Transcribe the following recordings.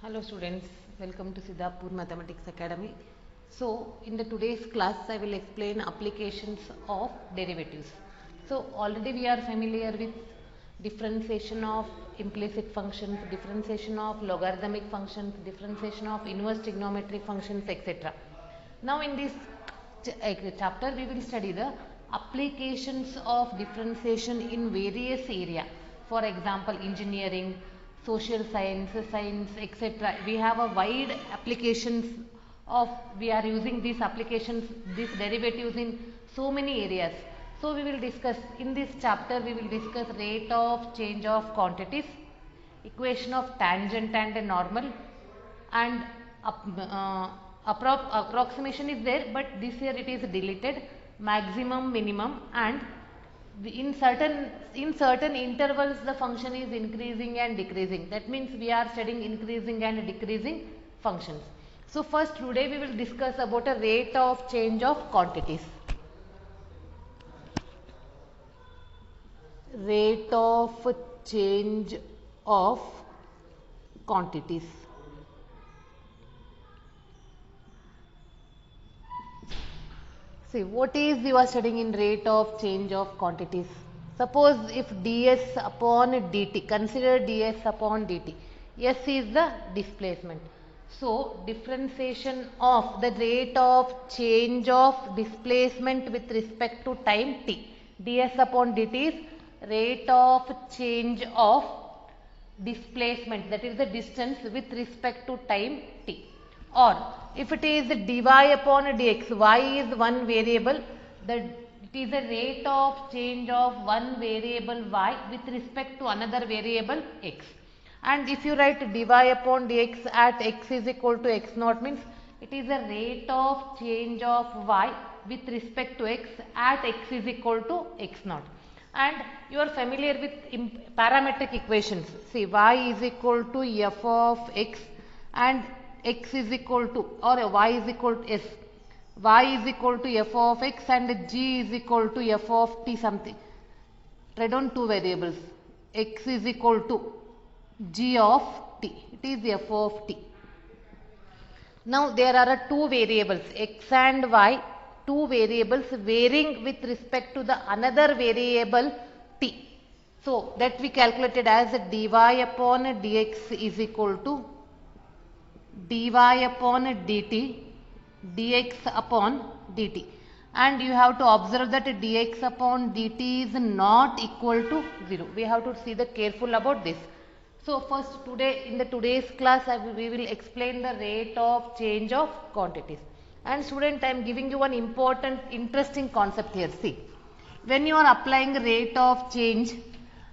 Hello students, welcome to Siddhapur Mathematics Academy. So in the today's class I will explain applications of derivatives. So already we are familiar with differentiation of implicit functions, differentiation of logarithmic functions, differentiation of inverse trigonometric functions, etc. Now in this chapter we will study the applications of differentiation in various areas. For example, engineering, social science, science, etc. We have a wide applications of, we are using these applications, these derivatives in so many areas. So we will discuss, in this chapter we will discuss rate of change of quantities, equation of tangent and normal, and approximation is there, but this year it is deleted, maximum, minimum, and in certain intervals the function is increasing and decreasing. That means we are studying increasing and decreasing functions. So first today we will discuss about a rate of change of quantities. Rate of change of quantities. See, what is you are studying in rate of change of quantities? Suppose if ds upon dt, consider ds upon dt. S is the displacement. So, differentiation of the rate of change of displacement with respect to time t. ds upon dt is rate of change of displacement, that is the distance with respect to time t. Or if it is dy upon dx, y is one variable, it is a rate of change of one variable y with respect to another variable x. And if you write dy upon dx at x is equal to x naught, means it is a rate of change of y with respect to x at x is equal to x naught. And you are familiar with parametric equations. See, y is equal to f of x and x is equal to, or y is equal to s. Y is equal to f of x and g is equal to f of t something. Write down two variables. X is equal to g of t. It is f of t. Now there are two variables, x and y, two variables varying with respect to the another variable t. So that we calculated as dy upon dx is equal to dy upon dt, dx upon dt. And you have to observe that dx upon dt is not equal to 0. We have to see the careful about this. So first today, in the today's class, we will explain the rate of change of quantities. And student, I am giving you one important, interesting concept here. See, when you are applying rate of change,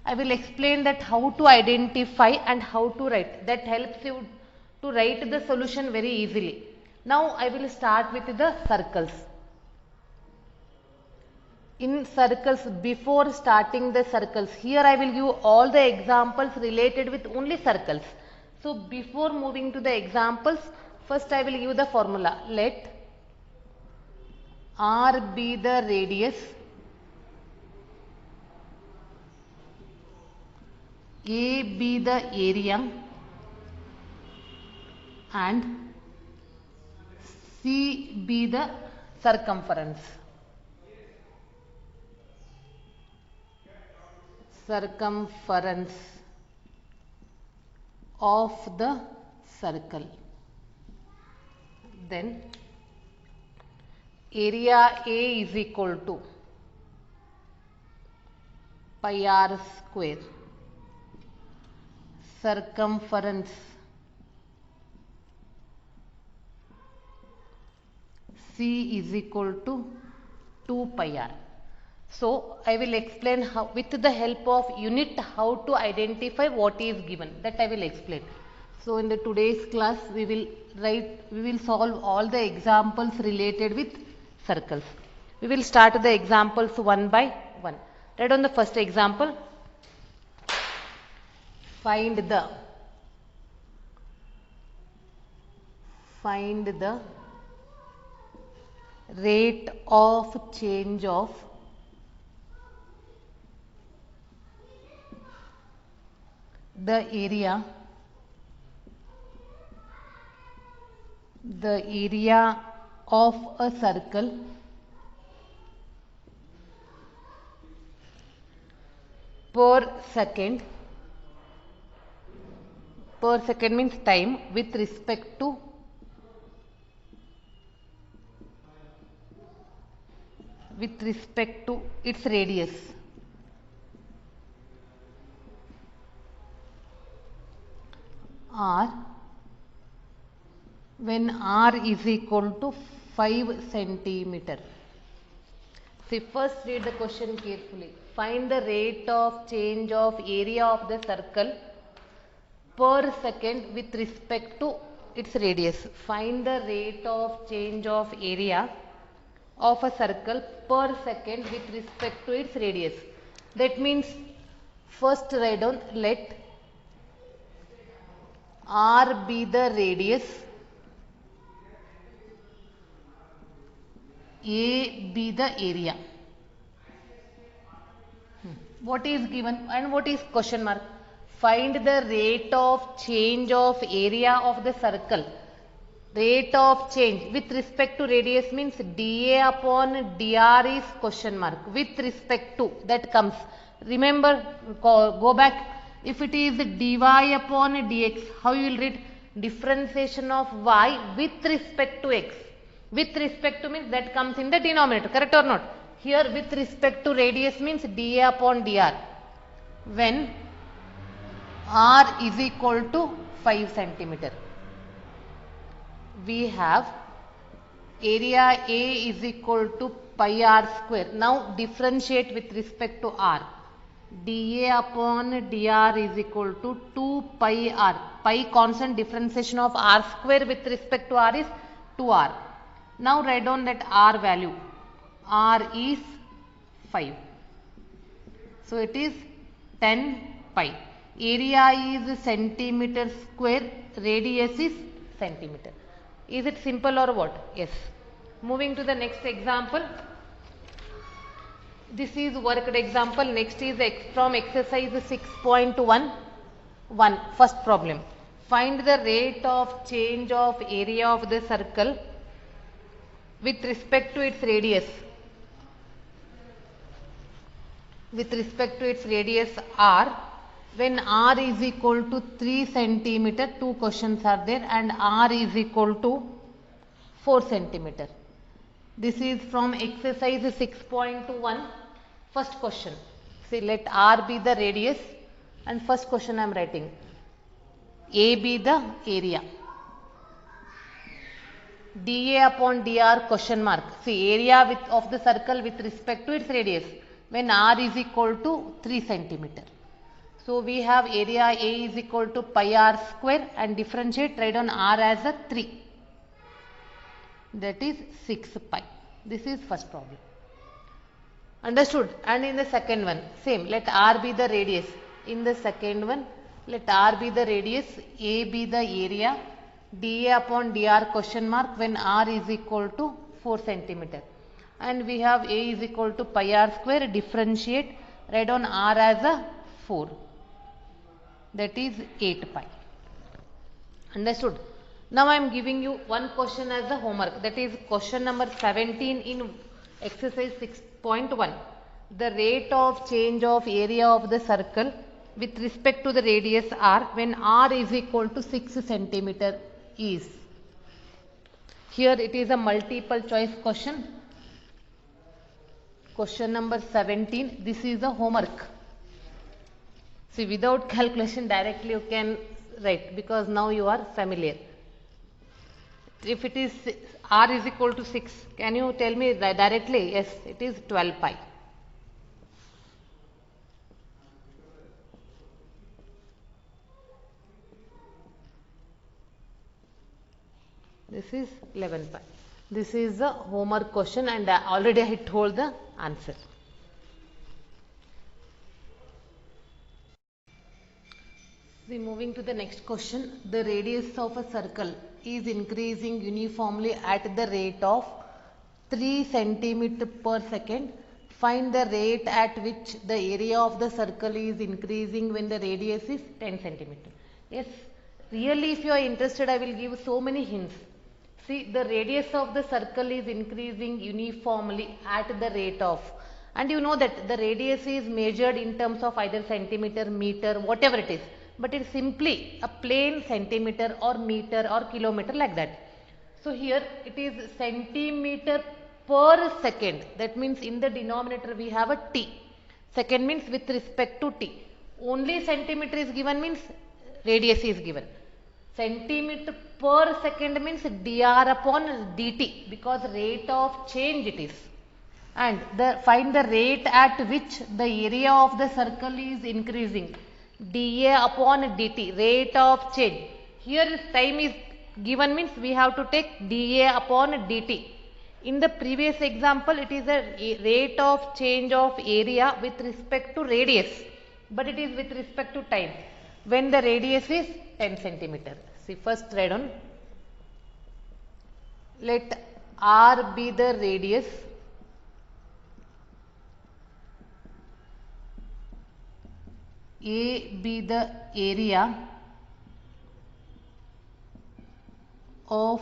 I will explain that how to identify and how to write. That helps you to write the solution very easily. Now I will start with the circles. In circles, before starting the circles, here I will give all the examples related with only circles. So before moving to the examples, first I will give the formula. Let R be the radius, A be the area, and C be the circumference. Circumference of the circle. Then area A is equal to pi r square. Circumference C is equal to 2 pi r. So I will explain how, with the help of unit, how to identify what is given. That I will explain. So in the today's class we will solve all the examples related with circles. We will start the examples one by one. Write on the first example. Find the rate of change of the area the area of a circle per second means time with respect to its radius. R when R is equal to 5 centimeter. See, first read the question carefully. Find the rate of change of area of the circle per second with respect to its radius. Find the rate of change of area of a circle per second with respect to its radius. That means first write down, let R be the radius, A be the area. What is given and what is question mark? Find the rate of change of area of the circle. Rate of change with respect to radius means dA upon dr is question mark. With respect to, that comes. Remember, go back. If it is dy upon dx, how you will read? Differentiation of y with respect to x. With respect to means that comes in the denominator, correct or not? Here with respect to radius means dA upon dr. When r is equal to 5 centimeter. We have area A is equal to pi r square. Now differentiate with respect to r. dA upon dr is equal to 2 pi r. Pi constant, differentiation of r square with respect to r is 2r. Now write down that r value. R is 5. So it is 10 pi. Area is centimeter square, radius is centimeter. Is it simple or what? Yes. Moving to the next example. This is worked example. Next is from exercise 6.1. First problem. Find the rate of change of area of the circle with respect to its radius. With respect to its radius r, when r is equal to 3 centimeter, two questions are there, and r is equal to 4 centimeter. This is from exercise 6.1. First question. See, let r be the radius, and first question I am writing. A be the area. dA upon dr question mark. See, area of the circle with respect to its radius when r is equal to 3 centimeter. So we have area A is equal to pi r square and differentiate, write on r as a 3. That is 6 pi. This is first problem. Understood? And in the second one, same. Let r be the radius. In the second one, let r be the radius, A be the area, dA upon dr question mark when r is equal to 4 centimeter. And we have A is equal to pi r square, differentiate, write on r as a 4. That is 8 pi. Understood? Now I am giving you one question as a homework. That is question number 17 in exercise 6.1. The rate of change of area of the circle with respect to the radius r when r is equal to 6 centimeter is. Here it is a multiple choice question. Question number 17. This is a homework. See, without calculation directly you can write because now you are familiar. If it is r is equal to 6, can you tell me directly? Yes, it is 12 pi. This is 11 pi. This is the homework question and already I told the answer. See, moving to the next question. The radius of a circle is increasing uniformly at the rate of 3 centimeter per second. Find the rate at which the area of the circle is increasing when the radius is 10 centimeter. Yes, really if you are interested I will give so many hints. See, the radius of the circle is increasing uniformly at the rate of, and you know that the radius is measured in terms of either centimeter, meter, whatever it is, but it's simply a plain centimeter or meter or kilometer like that. So here it is centimeter per second. That means in the denominator we have a t. Second means with respect to t. Only centimeter is given means radius is given. Centimeter per second means dr upon dt, because rate of change it is. And find the rate at which the area of the circle is increasing. dA upon dt, rate of change. Here time is given means we have to take dA upon dt. In the previous example, it is a rate of change of area with respect to radius, but it is with respect to time when the radius is 10 centimeter. See, first write down. Let R be the radius, A be the area of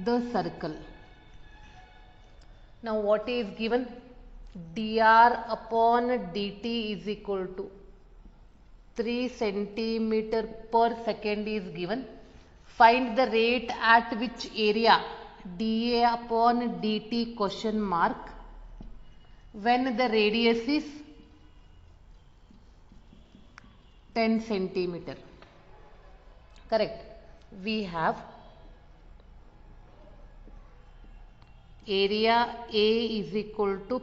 the circle. Now what is given? dr upon dt is equal to 3 centimeter per second is given. Find the rate at which area dA upon dt question mark when the radius is 10 centimeter. Correct. We have area A is equal to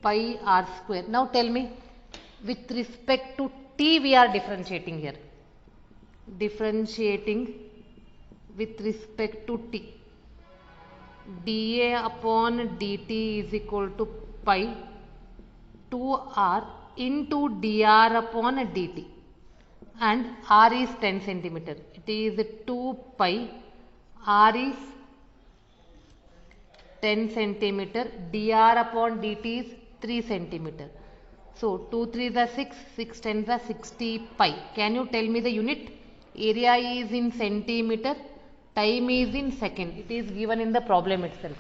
pi r square. Now tell me, with respect to t we are differentiating here. Differentiating with respect to t. dA upon dt is equal to pi 2r into dr upon dt, and r is 10 centimeter. It is 2 pi, r is 10 centimeter, dr upon dt is 3 centimeter. So 2 3s are 6, 6 10s are 60 pi. Can you tell me the unit? Area is in centimeter, time is in second. It is given in the problem itself.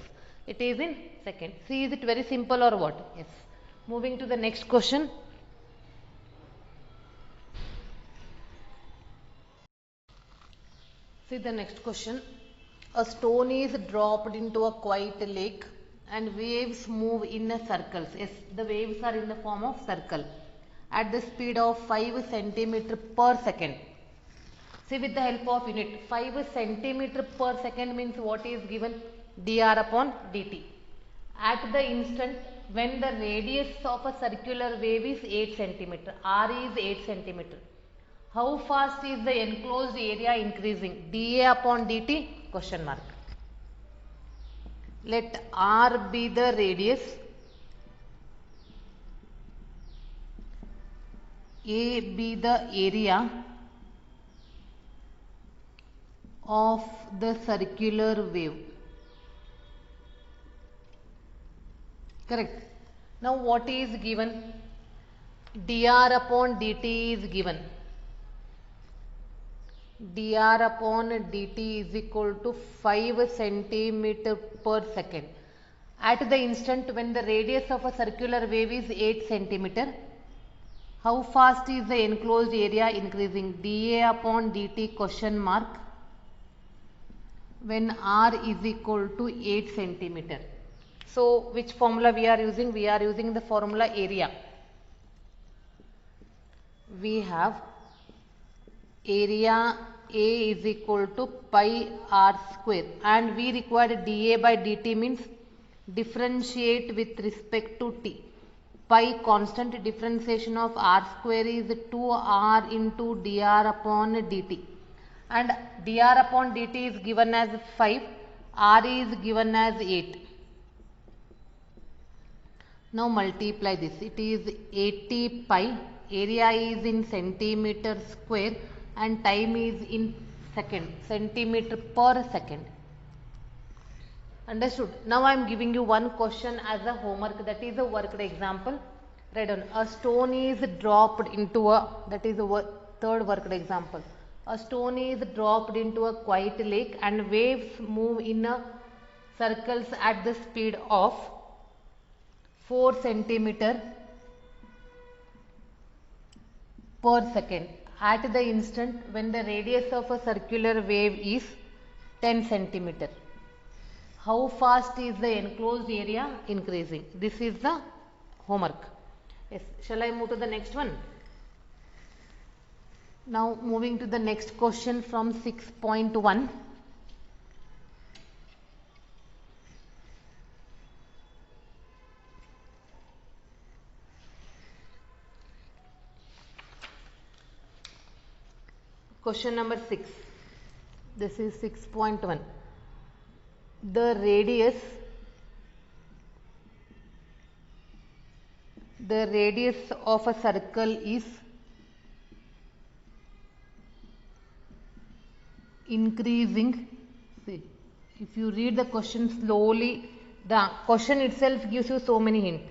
It is in second. See, is it very simple or what? Yes. Moving to the next question. See the next question. A stone is dropped into a quiet lake and waves move in a circles. Yes, the waves are in the form of circle at the speed of 5 centimeter per second. See, with the help of unit, 5 centimeter per second means what is given? dr upon dt. At the instant when the radius of a circular wave is 8 centimeter, r is 8 centimeter. How fast is the enclosed area increasing? dA upon dt question mark. Let r be the radius, A be the area of the circular wave. Correct. Now what is given? dr upon dt is given. dr upon dt is equal to 5 centimeter per second. At the instant when the radius of a circular wave is 8 centimeter, how fast is the enclosed area increasing? dA upon dt question mark when r is equal to 8 centimeter. So which formula we are using? We are using the formula area. We have area A is equal to pi r square, and we required dA by dt means differentiate with respect to t. Pi constant, differentiation of r square is 2r into dr upon dt, and dr upon dt is given as 5, r is given as 8. Now multiply this. It is 80 pi, area is in centimeter square and time is in second, centimeter per second. Understood? Now I am giving you one question as a homework, that is a worked example. Write down. A stone is dropped into a, that is a third worked example. A stone is dropped into a quiet lake and waves move in a circles at the speed of 4 centimeter per second at the instant when the radius of a circular wave is 10 centimeter. How fast is the enclosed area increasing? This is the homework. Yes. Shall I move to the next one? Now moving to the next question from 6.1. Question number 6. This is 6.1. The radius of a circle is increasing. See, if you read the question slowly, the question itself gives you so many hints.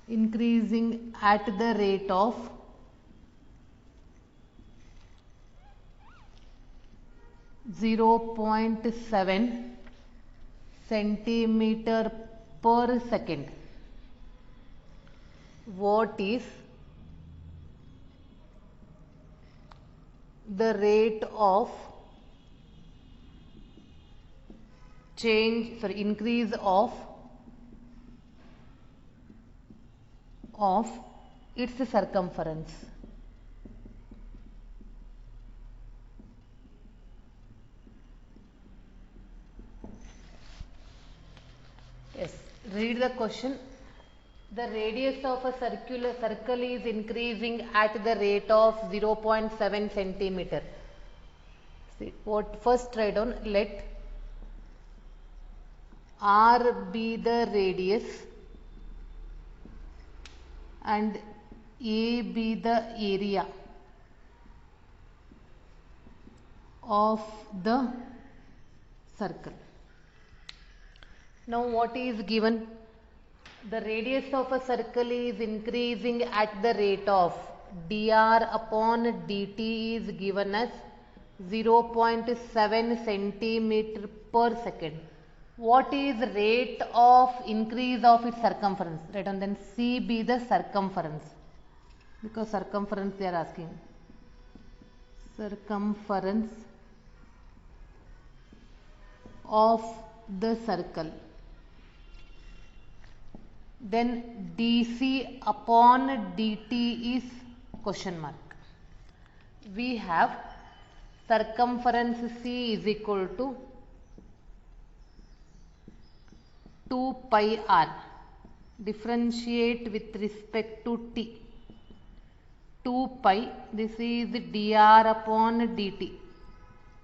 Increasing at the rate of 0.7 centimeter per second. What is the rate of increase of its circumference? Yes, read the question. The radius of a circle is increasing at the rate of 0.7 centimeter. See, what first write down, let R be the radius and A be the area of the circle. Now what is given? The radius of a circle is increasing at the rate of dr upon dt is given as 0.7 centimeter per second. What is rate of increase of its circumference? Right, and then C be the circumference, because circumference they are asking. Circumference of the circle. Then dc upon dt is question mark. We have circumference C is equal to 2 pi r. Differentiate with respect to t. 2 pi, this is dr upon dt.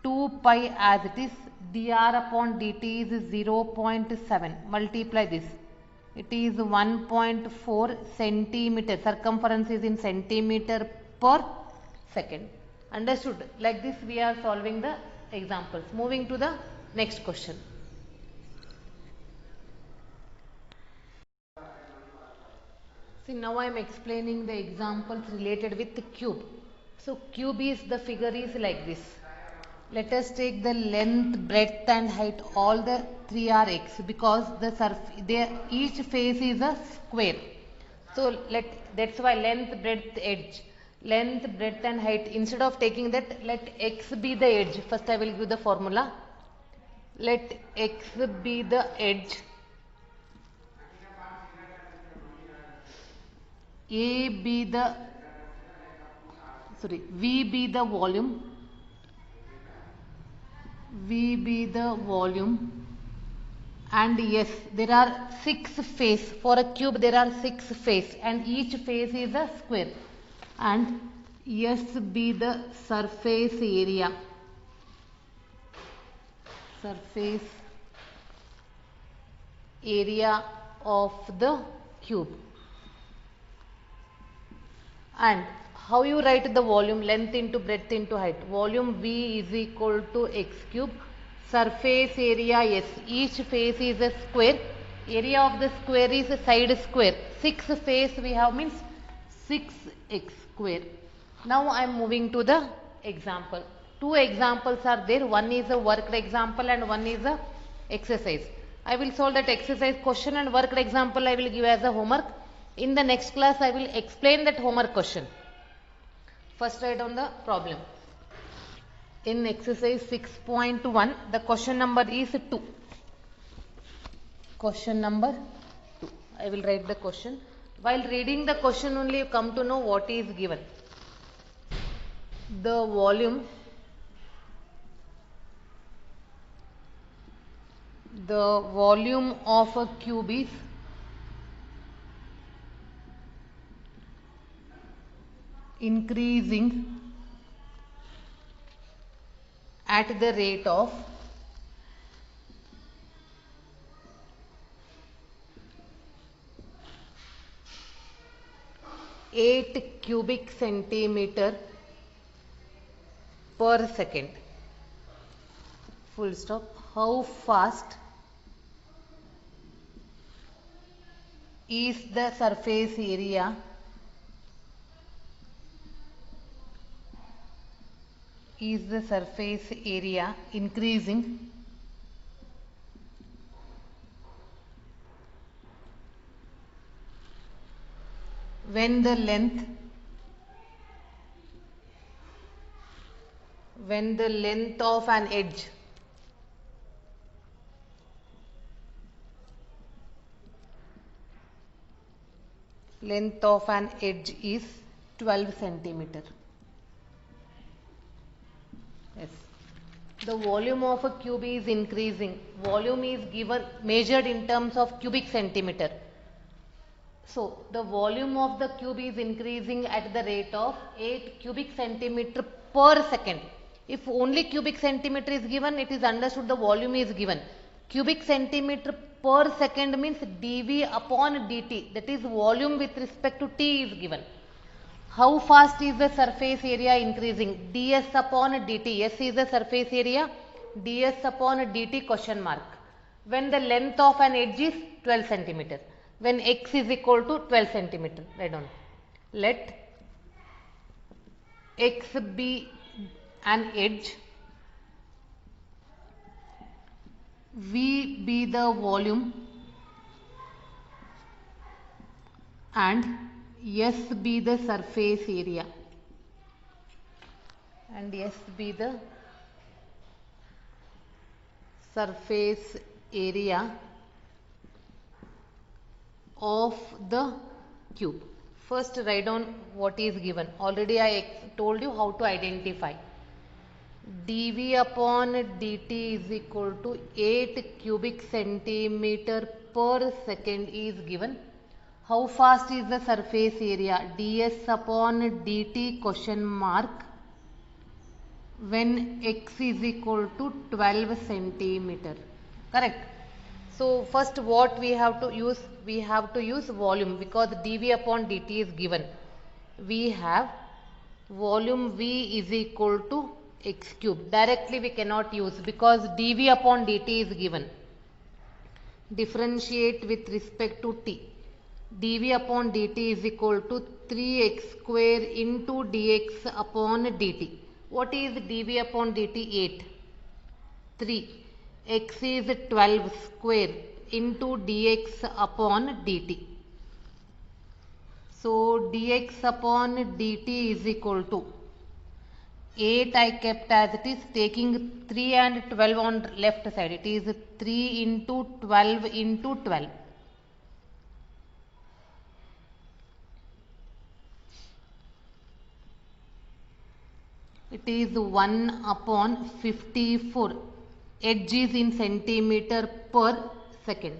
2 pi as it is, dr upon dt is 0.7. Multiply this. It is 1.4 centimeter. Circumference is in centimeter per second. Understood? Like this we are solving the examples. Moving to the next question. See, now I am explaining the examples related with the cube. So cube is, the figure is like this. Let us take the length, breadth and height, all the three are x, because each face is a square. So that's why length, breadth, edge. Length, breadth and height, instead of taking that, let x be the edge. First I will give the formula. Let x be the edge, A be the, V be the volume, V be the volume, and yes, there are 6 face. For a cube there are 6 face and each face is a square, and S be the surface area, of the cube. And how you write the volume? Length into breadth into height. Volume V is equal to x cube. Surface area S. Each face is a square. Area of the square is a side square. 6 face we have means 6x square. Now I am moving to the example. 2 examples are there. One is a worked example and one is a exercise. I will solve that exercise question and worked example I will give as a homework. In the next class I will explain that homework question. First write down the problem. In exercise 6.1 the question number is 2. Question number 2. I will write the question. While reading the question only you come to know what is given. The volume of a cube is increasing at the rate of 8 cubic centimeter per second. Full stop. How fast is the surface area increasing when the length of an edge is 12 centimeter. Yes. The volume of a cube is increasing. Volume is given measured in terms of cubic centimeter. So the volume of the cube is increasing at the rate of 8 cubic centimeter per second. If only cubic centimeter is given, it is understood the volume is given. Cubic centimeter per second means dV upon dt, that is volume with respect to t is given. How fast is the surface area increasing? ds upon dt. S is the surface area, ds upon dt question mark. When the length of an edge is 12 centimeter. When x is equal to 12 centimeter. Write down. Let x be an edge, V be the volume and S be the surface area. Of the cube. First write down what is given. Already I told you how to identify. dV upon dt is equal to 8 cubic centimeter per second is given. How fast is the surface area? ds upon dt question mark when x is equal to 12 centimeter. Correct. So first what we have to use? We have to use volume because dV upon dt is given. We have volume V is equal to x cube. Directly we cannot use because dV upon dt is given. Differentiate with respect to t. dV upon dt is equal to 3x square into dx upon dt. What is dV upon dt? 8. 3. X is 12 square into dx upon dt. So dx upon dt is equal to 8 I kept as it is, taking 3 and 12 on left side. It is 3 into 12 into 12. It is 1 upon 54. Edge is in centimeter per second.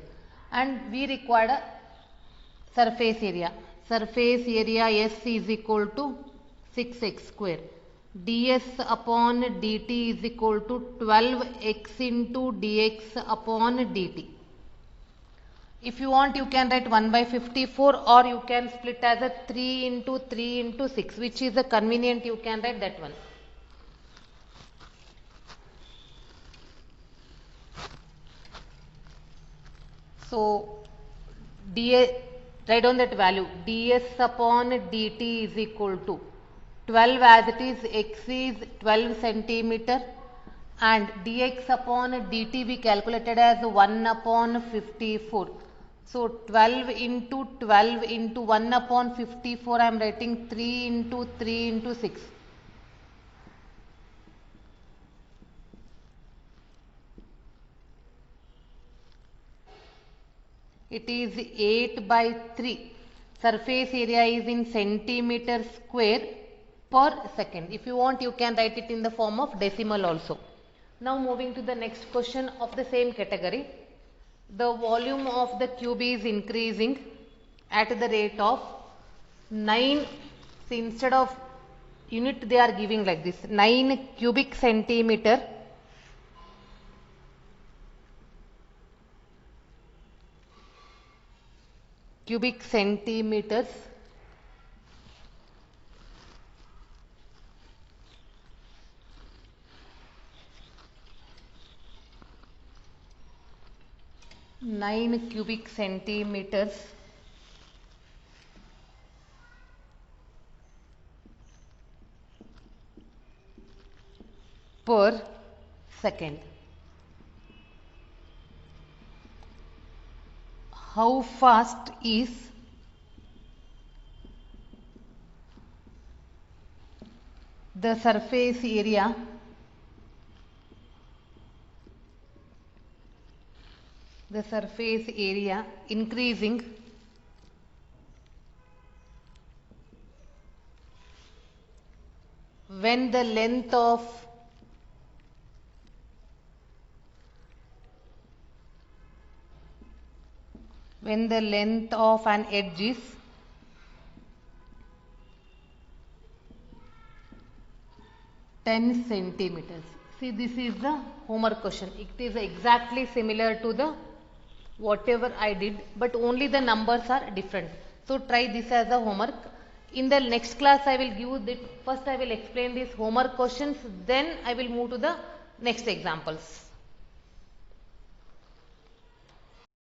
And we required a surface area. Surface area S is equal to 6x square. ds upon dt is equal to 12x into dx upon dt. If you want you can write 1 by 54 or you can split as a 3 into 3 into 6, which is a convenient, you can write that one. So write down that value. ds upon dt is equal to 12 as it is, x is 12 centimeter and dx upon dt we calculated as 1 upon 54. So 12 into 12 into 1 upon 54, I am writing 3 into 3 into 6. It is 8 by 3. Surface area is in centimeter square per second. If you want, you can write it in the form of decimal also. Now moving to the next question of the same category. The volume of the cube is increasing at the rate of 9. See, instead of unit they are giving like this, 9 cubic centimeter cubic centimeters per second. How fast is the surface area increasing when the length of an edge is 10 centimeters. See, this is the homework question. It is exactly similar to the whatever I did, but only the numbers are different. So try this as a homework. In the next class I will give it. First I will explain these homework questions, then I will move to the next examples.